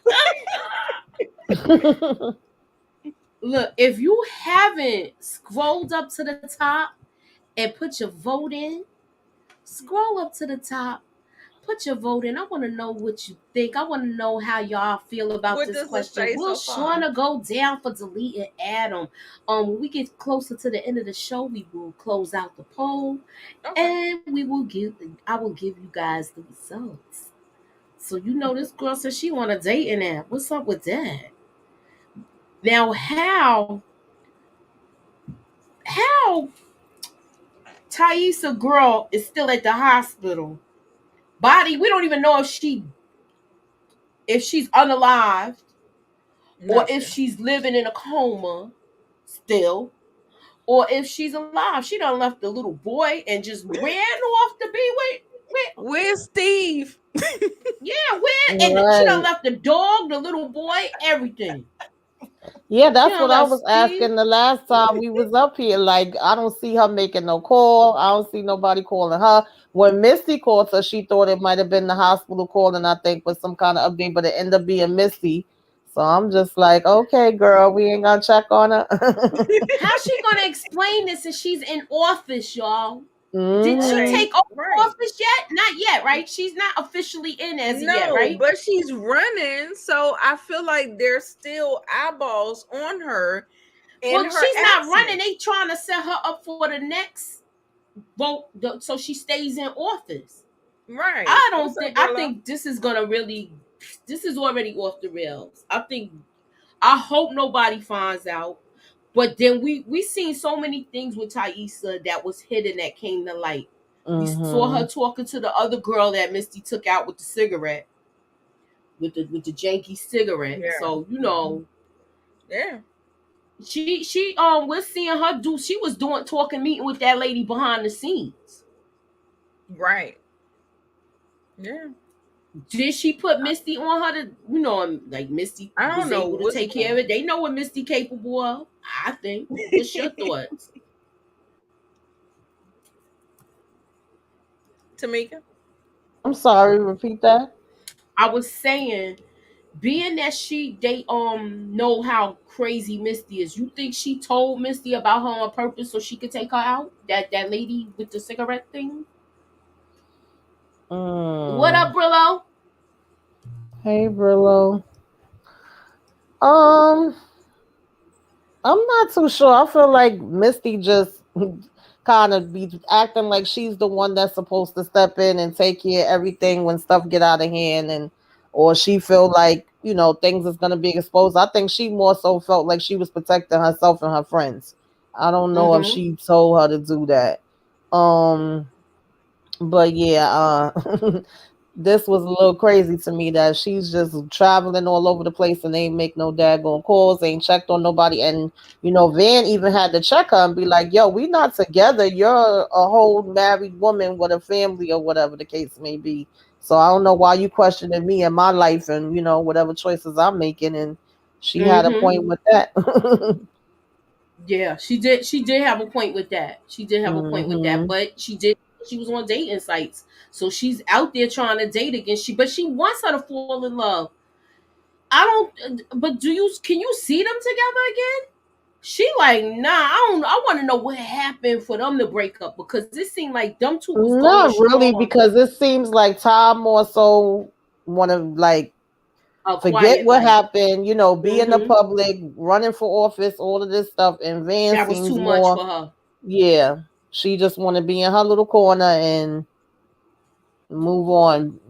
look, if you haven't scrolled up to the top and put your vote in, scroll up to the top, put your vote in. I want to know what you think. I want to know how y'all feel about What this does it question. say Will so far? Shauna go down for deleting Adam? When we get closer to the end of the show, we will close out the poll Okay. and I will give you guys the results. So this girl says she want a date in that. What's up with that? Now how Thaisa girl is still at the hospital. Body, we don't even know if she's unalived or if Nothing. she's living in a coma still, or if she's alive. She done left the little boy and just ran off to be with Where's Steve? yeah, where and she done Right. left the dog, the little boy, everything. Yeah, She that's done what I left was Steve. asking the last time we was up here. Like, I don't see her making no call. I don't see nobody calling her. When Misty called her, she thought it might have been the hospital calling, I think, with some kind of update, but it ended up being Misty. So I'm just like, okay, girl, we ain't gonna check on her. How's she gonna explain this if she's in office, y'all? Did she Hmm. Right, take over right. office yet? Not yet, right? She's not officially in as of yet, No, right? but she's running, so I feel like there's still eyeballs on her in Well, her she's not running. absence. They trying to set her up for the next vote, so she stays in office. Right. I What's don't up, think. I Bella? think this is gonna really. This is already off the rails. I think. I hope nobody finds out. But then we seen so many things with Thaisa that was hidden that came to light. We saw her Hmm. talking to the other girl that Misty took out with the cigarette, with the janky cigarette. Yeah. So Mhm. Yeah. she we're seeing her do. She was doing talking meeting with that lady behind the scenes. Right. Yeah. Did she put Misty on her to like Misty I don't was know able to what's take care of going it? They know what Misty capable of. I think. on. What's your thoughts? Tamika? I'm sorry, repeat that. I was saying, being that they know how crazy Misty is, you think she told Misty about her on purpose so she could take her out? That lady with the cigarette thing? What Mm. up, Brillo? Hey, Brillo. Um, I'm not too sure. I feel like Misty just kind of be acting like she's the one that's supposed to step in and take care of everything when stuff get out of hand, and or she feel like things is gonna be exposed. I think she more so felt like she was protecting herself and her friends. I don't know if Mm-hmm. she told her to do that. Um, but yeah, this was a little crazy to me that she's just traveling all over the place and they ain't make no daggone calls, ain't checked on nobody. And Van even had to check her and be like, yo, we not together. You're a whole married woman with a family or whatever the case may be. So I don't know why you questioning me and my life and whatever choices I'm making. And she had a Mm-hmm. point with that. Yeah, she did. She did have a point with that. She did have a point with that, Hmm. but she did. She was on dating sites, so she's out there trying to date again. But she wants her to fall in love. I don't. But can you see them together again? She like, nah. I don't. I want to know what happened for them to break up because it seemed like them two was going Not really, strong. because it seems like Tom more so want to like A forget quiet what life. happened, be in the Mm-hmm. public, running for office, all of this stuff. And Van That was seems too much more, for her. yeah, she just want to be in her little corner and move on.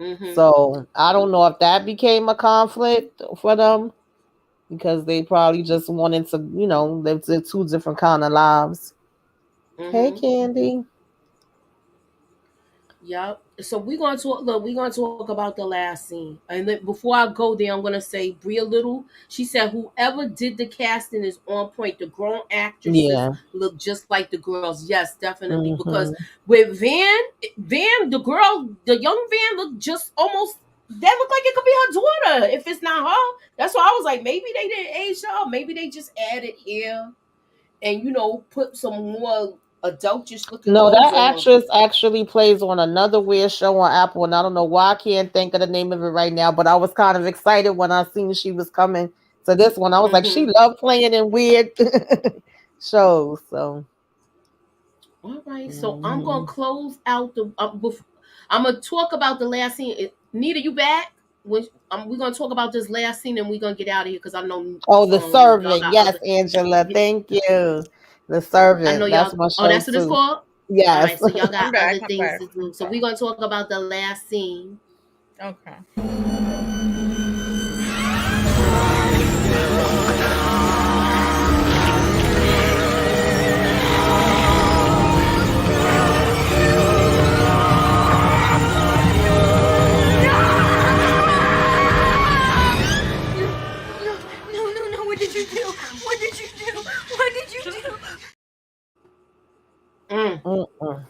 Mm-hmm. So I don't know if that became a conflict for them because they probably just wanted to, live two different kind of lives. Hey, Mm-hmm. Candy. Yep. So we're gonna talk. Look, we're gonna talk about the last scene, and then before I go there, I'm gonna say Bria Little. She said whoever did the casting is on point. The grown actresses Yeah. look just like the girls. Yes, definitely. Because Hmm. with the girl, the young Van looked just almost. That looked like it could be her daughter. If it's not her, that's why I was like, maybe they didn't age her. Maybe they just added hair and put some more adultish looking No, clothes that on her. actress actually plays on another weird show on Apple, and I don't know why I can't think of the name of it right now. But I was kind of excited when I seen she was coming to this one. I was like, she Mm-hmm. loved playing in weird shows. So, All right, so I'm gonna mhm. close out the. I'm gonna talk about the last scene. Nita, you back? We're gonna talk about this last scene and we're gonna get out of here because I know Oh, the y'all servant. got Yes, other. Angela. Yeah, Thank you. The I know servant. That's y'all. my Oh, show that's what it's too. called. All Yes. right, so y'all got I'm back. other I'm things back. to I'm do. So sorry. we're gonna talk about the last scene. Okay. No, no. What did you do? What did you do? What did you do? Mm. Mm-mm.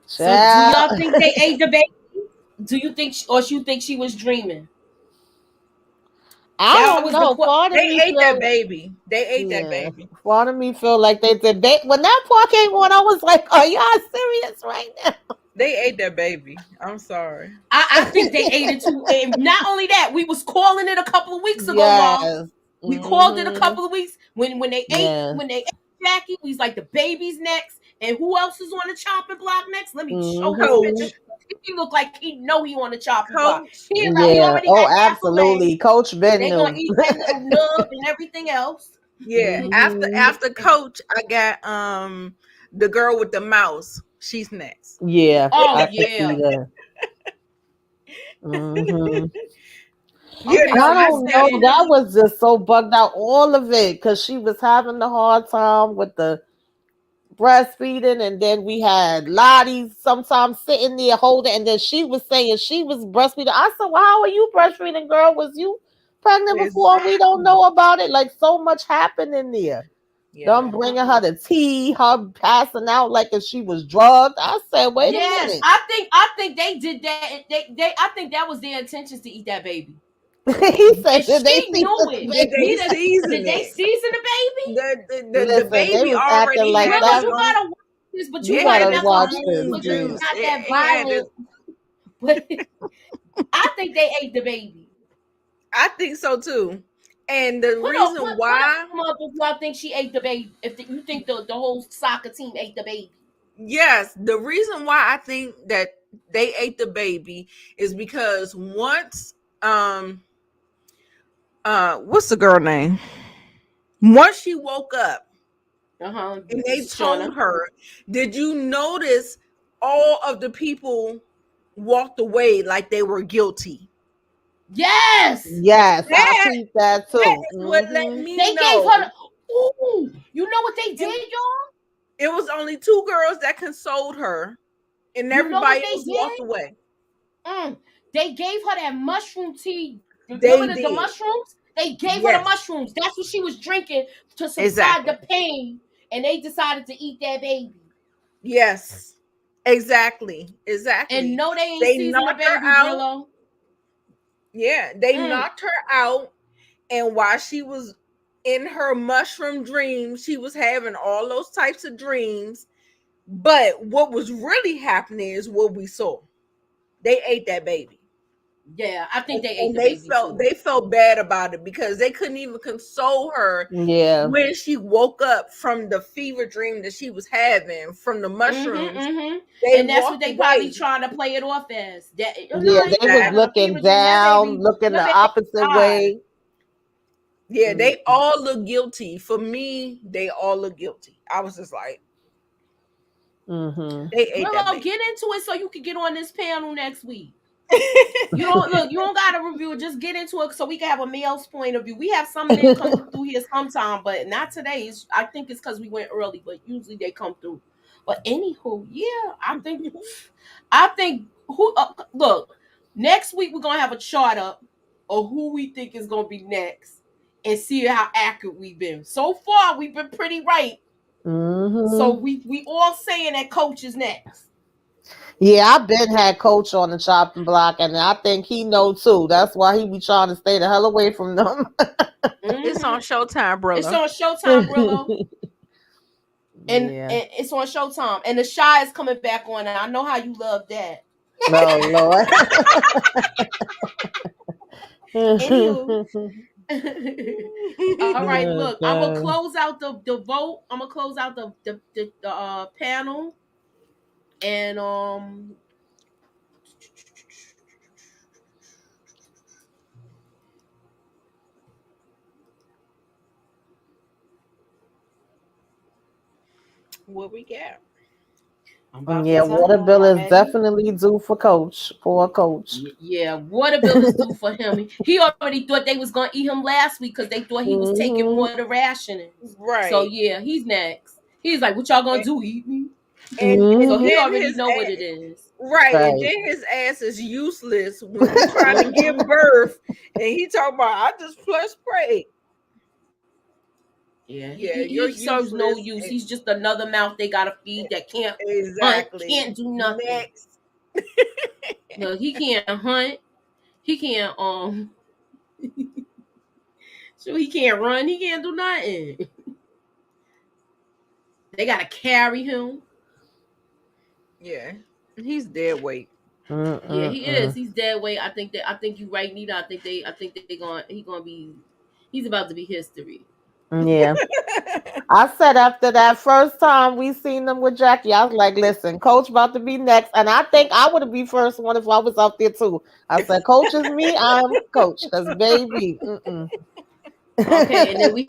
So do Child. y'all think they ate the baby? Do you think, or you think she was dreaming? I That don't was the know. question. Part of They me ate that feel, baby. They ate that yeah. baby. Part of me feel like they did. When that part came on, I was like, "Are y'all serious right now?" They ate that baby. I'm sorry. I think they ate it too. And not only that, we was calling it a couple of weeks ago, y'all. Yes. We called it a Hmm. couple of weeks when they ate Yeah. Jackie. We was like, the baby's next, and who else is on the chopping block next? Let me show his Hmm. picture. Coach. He look like he know he on the chopping block. Coach. He Yeah. already Oh, had half a leg. absolutely. Coach Ben They gonna knew. eat that little nub and everything else. Yeah. Hmm. After Coach, I got the girl with the mouse. She's next. Yeah, Oh I could see yeah. that. Hmm. Yeah, Okay, no, so I you I don't know. saying That was just so bugged out, all of it, because she was having the hard time with the breastfeeding, and then we had Lottie sometimes sitting there holding, and then she was saying she was breastfeeding. I said, "Well, how are you breastfeeding, girl? Was you pregnant before and we don't exactly. know about it?" Like, so much happened in there. Them Yeah. bringing her the tea, her passing out like if she was drugged. I said, "Wait a yes, minute." I think they did that. They I think that was their intentions to eat that baby. He said, And "Did they she see knew this it. Did they baby?" Nita, season did they it? season the baby? The Listen, they baby was acting already like had Willow, its that. you own. gotta watch this, but you You It might had gotta not its gonna watch like this, it own because it's G. juice. not that It had violent. its. But I think they ate the baby. I think so too. And the Put a reason why, them up if y'all think she ate the baby. If you think the whole soccer team ate the baby. yes, the reason why I think that they ate the baby is because once what's the girl name? Once she woke up and they told Shauna. her, did you notice all of the people walked away like they were guilty? Yes, Yes, I That peeped that that too. is what let me they gave know. her. Ooh, you know what they It, did, y'all? it was only two girls that consoled her, and You know what everybody they else walked did? away. They gave her that mushroom tea. Remember They the did. mushrooms? They gave her the Yes, mushrooms. That's what she was drinking to subside exactly. the pain. And they decided to eat that baby. Yes, exactly. And Exactly. no, they ain't They seasoned the knocked her baby, out. Brillo. Yeah, they Mm. knocked her out. And while she was in her mushroom dream, she was having all those types of dreams. But what was really happening is what we saw. They ate that baby. Yeah, I think they ate And the baby too. they felt bad about it because they couldn't even console her Yeah. when she woke up from the fever dream that she was having from the Mm-hmm, mushrooms. mm-hmm. They And that's what walked they probably away. trying to play it off as. That no, Yeah, you they was was having a Exactly. looking fever dream. down, looking the That baby opposite died. way. Yeah, Mm. they all look guilty. For me, they all look guilty. I was just like, Mm-hmm. they ate that Willow, baby. get into it so you can get on this panel next week. You don't look. You don't got to review it. Just get into it so we can have a male's point of view. We have some men come through here sometime, but not today. I think it's because we went early, but usually they come through. But anywho, yeah, I think who look next week we're gonna have a chart up of who we think is gonna be next and see how accurate we've been. So far, we've been pretty right. So Mm-hmm. we all saying that coach is next. Yeah, I've been had Coach on the chopping block, and I think he know too. That's why he be trying to stay the hell away from them. It's on Mm-hmm. Showtime, It's Brilla. on Showtime, Brillo. And, Yeah. and it's on Showtime. And the Shy is coming back on. And I know how you love that. Oh Lord. Anywho. All right, Oh, look, I'm gonna God. close out the vote. I'm gonna close out the panel. And What we got? I'm about to Yeah, tell water y'all bill y'all is ready. definitely due for Coach. Poor Coach. Yeah, water bill is due for him. He already thought they was gonna eat him last week because they thought he was taking Hmm. more of the rationings. So Right. yeah, he's next. He's like, "What y'all gonna do? Eat me?" And So Hmm. he then already his know what ass, it is. right, and Right. then his ass is useless when he trying to give Mm-hmm. birth, and he talking about I just flushed spray. Yeah, Yeah, he you're serves no useless. use. He's just another mouth they gotta feed that can't hunt, Exactly. can't do nothing. Next. No, he can't hunt. He can't so he can't run. He can't do nothing. They gotta carry him. Yeah, he's dead weight. Yeah, he is. Mm-mm-mm. He's dead weight. I think you right, Nita. I think they gonna be he's about to be history. Yeah. I said after that first time we seen them with Jackie, I was like, listen, Coach about to be next. And I think I would be first one if I was out there too. I said, Coach is me, I'm Coach. Because baby. Mm-mm. Okay, and then we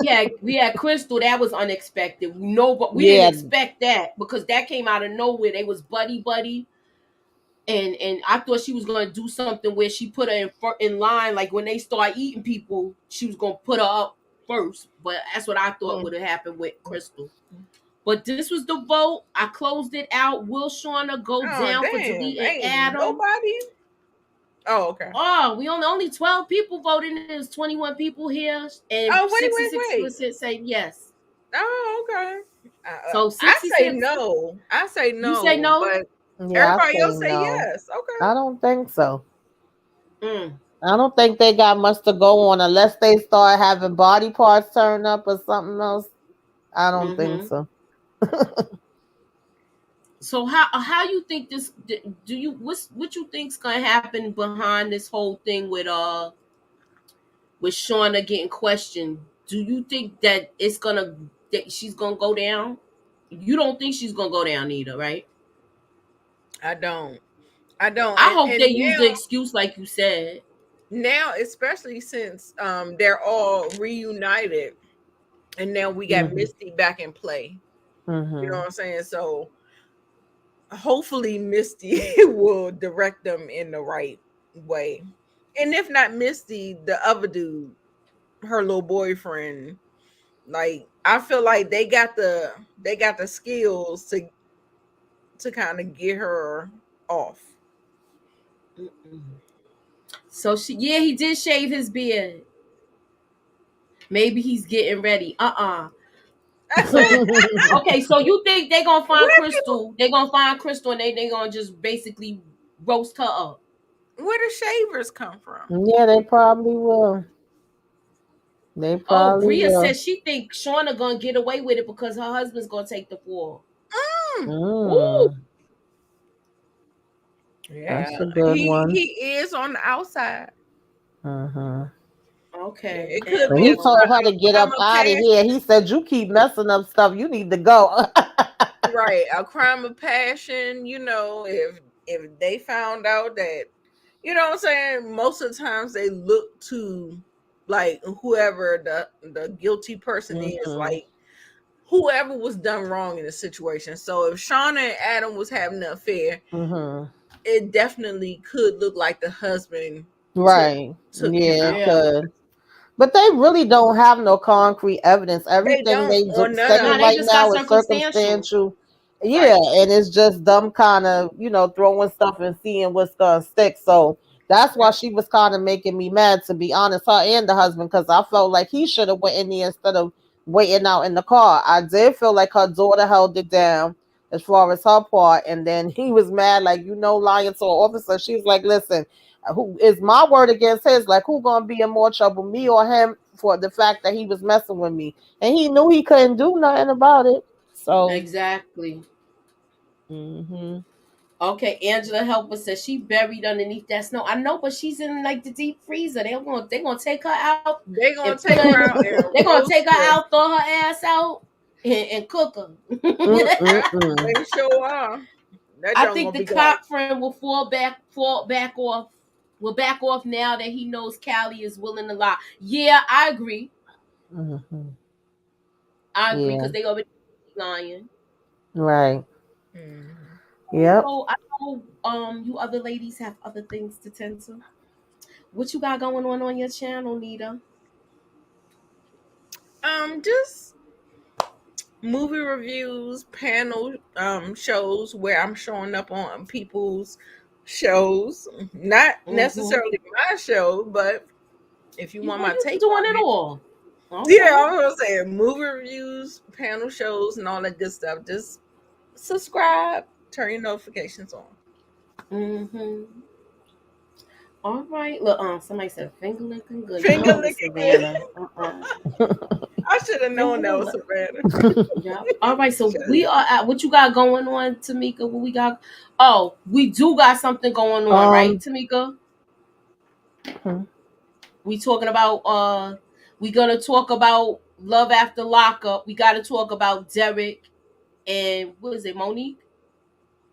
had Crystal. That was unexpected. No, but we didn't Yeah. expect that because that came out of nowhere. They was buddy, and I thought she was gonna do something where she put her in line. Like when they start eating people, she was gonna put her up first. But that's what I thought Mm. would have happened with Crystal. But this was the vote. I closed it out. Will Shauna go Oh down for damn! deleting Ain't Adam? nobody. Oh okay. Oh, we only 12 people voted. There's 21 people here, and Oh sixty six wait. percent say yes. Oh okay. So I say 66. no. I say You say no, no? but Yeah, I everybody say else say no. yes. Okay. I don't think so. Mm. I don't think they got much to go on unless they start having body parts turn up or something else. I don't think Mm-hmm. so. So how you think this? Do you what you think's gonna happen behind this whole thing with Shauna getting questioned? Do you think that that she's gonna go down? You don't think she's gonna go down either, right? I don't. I don't. I And hope they and use the excuse like you said. now especially since they're all reunited and now we got Hmm. Misty back in play. You know Hmm. what I'm saying? So hopefully Misty will direct them in the right way. And if not Misty, the other dude, her little boyfriend, like I feel like they got the skills to kind of get her off. Mm-mm. So yeah, he did shave his beard. Maybe he's getting ready. I said, So okay, so you think they gonna find where do Crystal? They gonna find Crystal and they gonna just basically roast her up. where do shavers come from? Yeah, they probably will. They Oh, probably Bria will. says she thinks Shauna gonna get away with it because her husband's gonna take the fall. Mm. Ooh. Mm, that's Yeah, a good he one. is on the outside. Hmm. Yeah, Okay. it And could When be he a, told her a to get crime up of out of here, he passion. said, "You keep messing up stuff. You need to go." Right, a crime of passion. If they found out that, what I'm saying. Most of the times they look to like whoever the guilty person is, Hmm. like whoever was done wrong in the situation. So if Shauna and Adam was having an affair, Hmm. it definitely could look like the husband took Right. took him Yeah, it out. yeah. could. But they really don't have no concrete evidence. They Everything don't they on none of No, saying they them. right just got now is circumstantial. circumstantial. Yeah, Right. and it's just them kind of, throwing stuff and seeing what's gonna stick. So that's why Yep. she was kind of making me mad, to be honest, her and the husband, because I felt like he should have went in there instead of waiting out in the car. I did feel like her daughter held it down as far as her part, and then he was mad, like, lying to an officer. She's like, listen, who is my word against his? Like, who gonna be in more trouble, me or him, for the fact that he was messing with me? And he knew he couldn't do nothing about it. So, Exactly. hmm, Okay, Angela Helper says she buried underneath that snow. I know, but she's in like the deep freezer. They gonna take her out They and gonna put take her her in. out and They're gonna take roast her her. out, throw her ass out, and cook her. They sure are. That I don't think gonna the be like, cop friend will fall back off. Will back off now that he knows Callie is willing to lie. Yeah, I agree. hmm, I agree yeah, because they already lying. right. mhm. Yep. So I know you other ladies have other things to tend to. What you got going on your channel, Nita? Just movie reviews, panel shows where I'm showing up on people's shows. Not Mm-hmm. necessarily my show, but if you You want well, my you take doing on it it, all. yeah, Okay. I'm gonna say movie reviews, panel shows, and all that good stuff. Just subscribe, turn your notifications on. Mm-hmm. All right. Look, somebody said finger licking good. You Finger know it's licking good. Savannah. I should have known Finger that was lick. Savannah. Yeah. All right. So Shoulda- we are at what you got going on, Tamika? What we got? Oh, we do got something going on, right, Um. Tamika? hmm, We talking about we gonna talk about love after lockup. We gotta talk about Derek and what is it, Monique?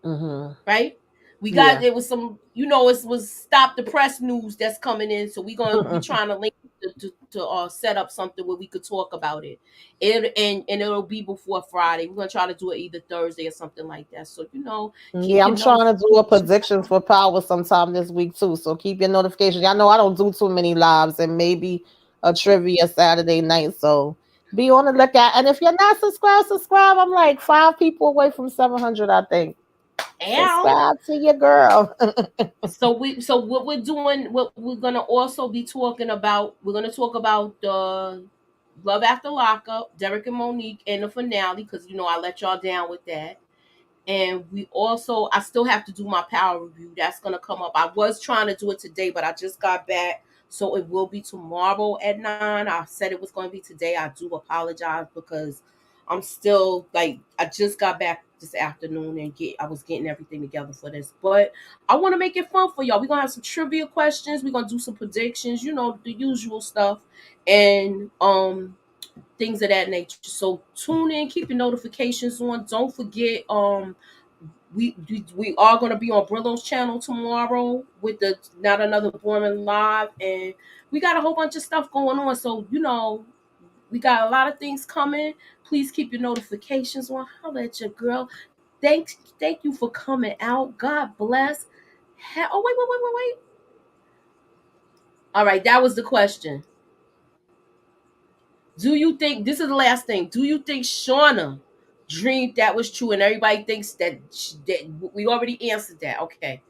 Mm-hmm. Right? We got Yeah. it was some it was stop the press news that's coming in. So we trying to link to set up something where we could talk about it. And it'll be before Friday. We're gonna try to do it either Thursday or something like that. So keep Yeah, your I'm trying to do a notifications. predictions for Power sometime this week too. So keep your notifications. Y'all know I don't do too many lives and maybe a trivia Saturday night. So be on the lookout. And if you're not subscribed, subscribe. I'm like 5 people away from 700, I think. Ow. Subscribe to your girl. So what we're doing, what we're gonna also be talking about, we're gonna talk about the Love After Lockup, Derek and Monique, and the finale because I let y'all down with that. And we also, I still have to do my power review. That's gonna come up. I was trying to do it today, but I just got back, so it will be tomorrow at 9. I said it was gonna be today. I do apologize because I'm still like I just got back this afternoon and I was getting everything together for this. But I want to make it fun for y'all. We're gonna have some trivia questions. We're gonna do some predictions. The usual stuff, and things of that nature. So tune in, keep your notifications on. Don't forget, we are gonna be on Brillo's channel tomorrow with the Not Another Boring Live, and we got a whole bunch of stuff going on. So we got a lot of things coming. Please keep your notifications on. Holla at your girl. Thank you for coming out. God bless. Oh wait. All right, that was the question. Do you think this is the last thing? Do you think Shauna dreamed that was true, and everybody thinks that we already answered that? Okay.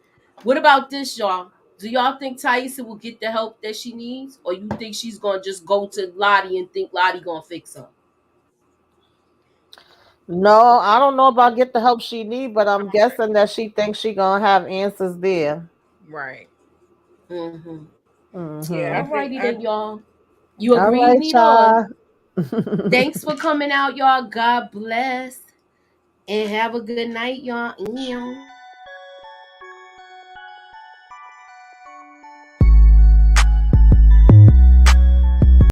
What about this, y'all? Do y'all think Taissa will get the help that she needs, or you think she's gonna just go to Lottie and think Lottie gonna fix her? No, I don't know about get the help she need, but I'm guessing that she thinks she gonna have answers there. Right. Mm-hmm. Yeah, I Mm-hmm. All think righty I then, y'all. You All agreed, right, Nita? y'all. Thanks for coming out, y'all. God bless. And have a good night, y'all.